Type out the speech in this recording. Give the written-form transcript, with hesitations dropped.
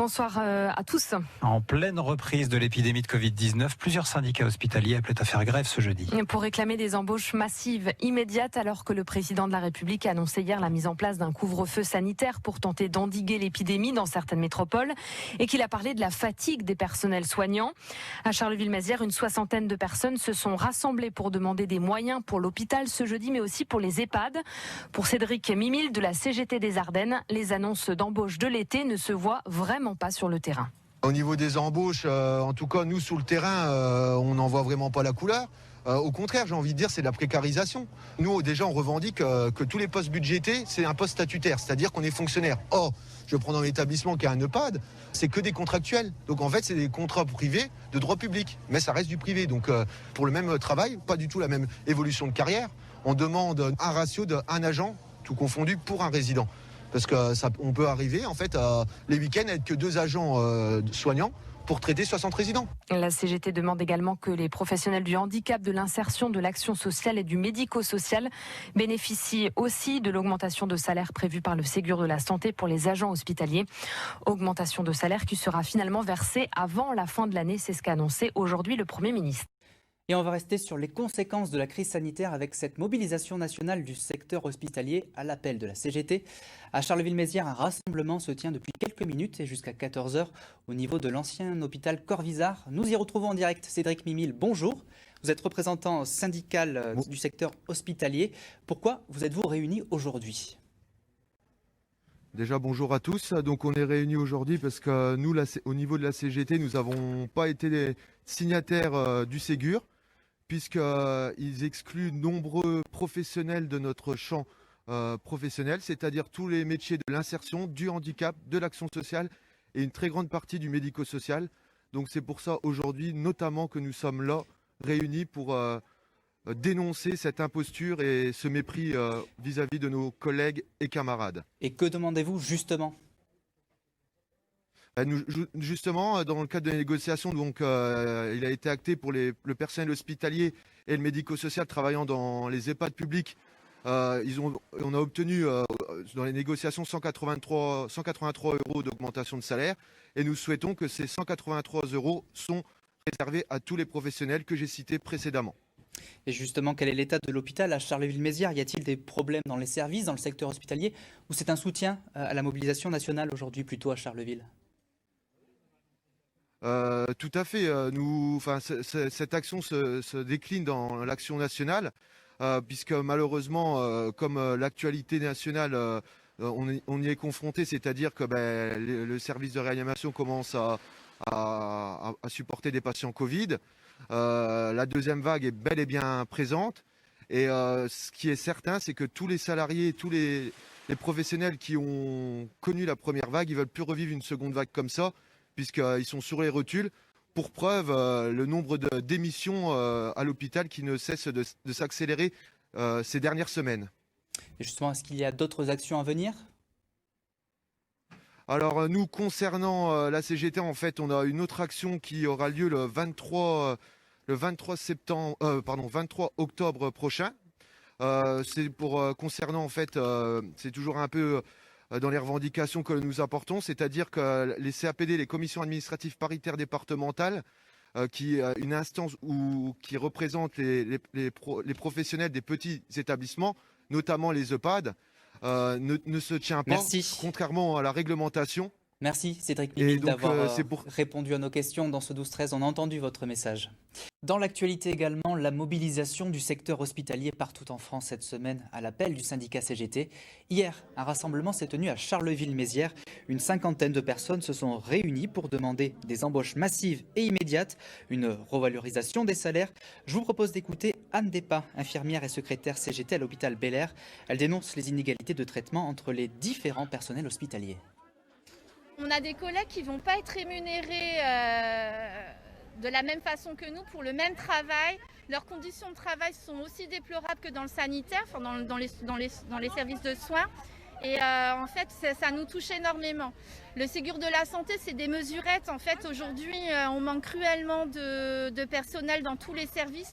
bonsoir à tous. En pleine reprise de l'épidémie de Covid-19, plusieurs syndicats hospitaliers appelaient à faire grève ce jeudi. Pour réclamer des embauches massives immédiates, alors que le président de la République a annoncé hier la mise en place d'un couvre-feu sanitaire pour tenter d'endiguer l'épidémie dans certaines métropoles et qu'il a parlé de la fatigue des personnels soignants. À Charleville-Mézières, une soixantaine de personnes se sont rassemblées pour demander des moyens pour l'hôpital ce jeudi, mais aussi pour les EHPAD. Pour Cédric Mimile de la CGT des Ardennes, les annonces d'embauche de l'été ne se voient vraiment pas sur le terrain. Au niveau des embauches, en tout cas nous sur le terrain, on n'en voit vraiment pas la couleur. Au contraire, j'ai envie de dire, c'est de la précarisation. Nous, déjà, on revendique que tous les postes budgétés, c'est un poste statutaire, c'est-à-dire qu'on est fonctionnaire. Or, je prends dans l'établissement qui a un EHPAD, c'est que des contractuels. Donc en fait, c'est des contrats privés de droit public, mais ça reste du privé. Donc pour le même travail, pas du tout la même évolution de carrière, on demande un ratio d'un agent, tout confondu, pour un résident. Parce qu'on peut arriver, en fait, les week-ends, à être que 2 agents soignants pour traiter 60 résidents. La CGT demande également que les professionnels du handicap, de l'insertion, de l'action sociale et du médico-social bénéficient aussi de l'augmentation de salaire prévue par le Ségur de la Santé pour les agents hospitaliers. Augmentation de salaire qui sera finalement versée avant la fin de l'année, c'est ce qu'a annoncé aujourd'hui le Premier ministre. Et on va rester sur les conséquences de la crise sanitaire avec cette mobilisation nationale du secteur hospitalier à l'appel de la CGT. À Charleville-Mézières, un rassemblement se tient depuis quelques minutes et jusqu'à 14h au niveau de l'ancien hôpital Corvisart. Nous y retrouvons en direct Cédric Mimile. Bonjour, vous êtes représentant syndical du secteur hospitalier. Pourquoi vous êtes-vous réunis aujourd'hui ? Déjà, bonjour à tous. Donc on est réunis aujourd'hui parce que nous, au niveau de la CGT, nous n'avons pas été les signataires du Ségur, puisqu'ils excluent nombreux professionnels de notre champ professionnel, c'est-à-dire tous les métiers de l'insertion, du handicap, de l'action sociale et une très grande partie du médico-social. Donc c'est pour ça aujourd'hui notamment que nous sommes là, réunis pour dénoncer cette imposture et ce mépris vis-à-vis de nos collègues et camarades. Et que demandez-vous justement ? Justement, dans le cadre de la négociation, donc, il a été acté pour le personnel hospitalier et le médico-social travaillant dans les EHPAD publics. On a obtenu dans les négociations 183 € d'augmentation de salaire et nous souhaitons que ces 183 € sont réservés à tous les professionnels que j'ai cités précédemment. Et justement, quel est l'état de l'hôpital à Charleville-Mézières ? Y a-t-il des problèmes dans les services, dans le secteur hospitalier, ou c'est un soutien à la mobilisation nationale aujourd'hui plutôt à Charleville ? Tout à fait. Cette action se décline dans l'action nationale, puisque malheureusement, comme l'actualité nationale, on y est confronté, c'est-à-dire que le service de réanimation commence à supporter des patients Covid. La deuxième vague est bel et bien présente. Et ce qui est certain, c'est que tous les salariés, tous les professionnels qui ont connu la première vague, ils ne veulent plus revivre une seconde vague comme ça, puisqu'ils sont sur les rotules. Pour preuve, le nombre de démissions à l'hôpital qui ne cesse de s'accélérer ces dernières semaines. Et justement, est-ce qu'il y a d'autres actions à venir ? Alors nous, concernant la CGT, en fait, on a une autre action qui aura lieu le 23 octobre prochain. C'est concernant, en fait, c'est toujours un peu dans les revendications que nous apportons, c'est-à-dire que les CAPD, les commissions administratives paritaires départementales, qui est une instance qui représente les professionnels des petits établissements, notamment les EHPAD, ne se tient pas. Merci. Contrairement à la réglementation. Merci Cédric Mimile d'avoir répondu à nos questions dans ce 12-13. On a entendu votre message. Dans l'actualité également, la mobilisation du secteur hospitalier partout en France cette semaine à l'appel du syndicat CGT. Hier, un rassemblement s'est tenu à Charleville-Mézières. Une cinquantaine de personnes se sont réunies pour demander des embauches massives et immédiates, une revalorisation des salaires. Je vous propose d'écouter Anne Despas, infirmière et secrétaire CGT à l'hôpital Bel-Air. Elle dénonce les inégalités de traitement entre les différents personnels hospitaliers. On a des collègues qui ne vont pas être rémunérés de la même façon que nous pour le même travail. Leurs conditions de travail sont aussi déplorables que dans le sanitaire, enfin dans les services de soins. Et en fait, ça nous touche énormément. Le Ségur de la santé, c'est des mesurettes. En fait, aujourd'hui, on manque cruellement de personnel dans tous les services.